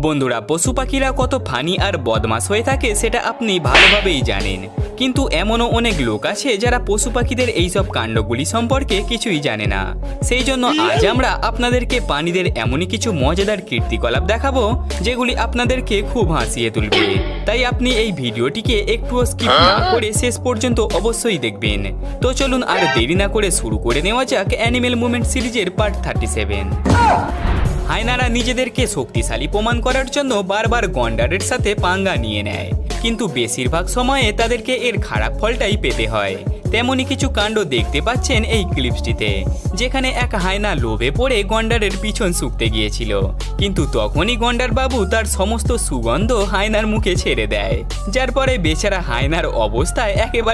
বন্ধুরা, পশু পাখিরা কত ফানি আর বদমাশ হয়ে থাকে সেটা আপনি ভালোভাবেই জানেন, কিন্তু এমনও অনেক লোক আছে যারা পশু পাখিদের এইসব কাণ্ডগুলি সম্পর্কে কিছুই জানে না। সেই জন্য আজ আমরা আপনাদেরকে প্রাণীদের এমনই কিছু মজাদার কীর্তিকলাপ দেখাবো যেগুলি আপনাদেরকে খুব হাসিয়ে তুলবে। তাই আপনি এই ভিডিওটিকে একটুও স্কিপ না করে শেষ পর্যন্ত অবশ্যই দেখবেন। তো চলুন আর দেরি না করে শুরু করে নেওয়া যাক অ্যানিমেল মুভমেন্ট সিরিজের পার্ট 37। হায়নারা নিজেদেরকে শক্তিশালী প্রমাণ করার জন্য বারবার গন্ডারের সাথে পাঙ্গা নিয়ে নেয়, কিন্তু বেশিরভাগ সময়ে তাদেরকে এর খারাপ ফলটাই পেতে হয়। তেমনই কিছু কাণ্ড দেখতে পাচ্ছেন এই ক্লিপসটিতে, যেখানে এক হায়না লোভে পড়ে গন্ডারের পিছন শুকতে গিয়েছিল, কিন্তু তখনই গন্ডার বাবু তার সমস্ত সুগন্ধ হায়নার মুখে ছেড়ে দেয়, যার পরে বেচারা হায়নার অবস্থা একেবারে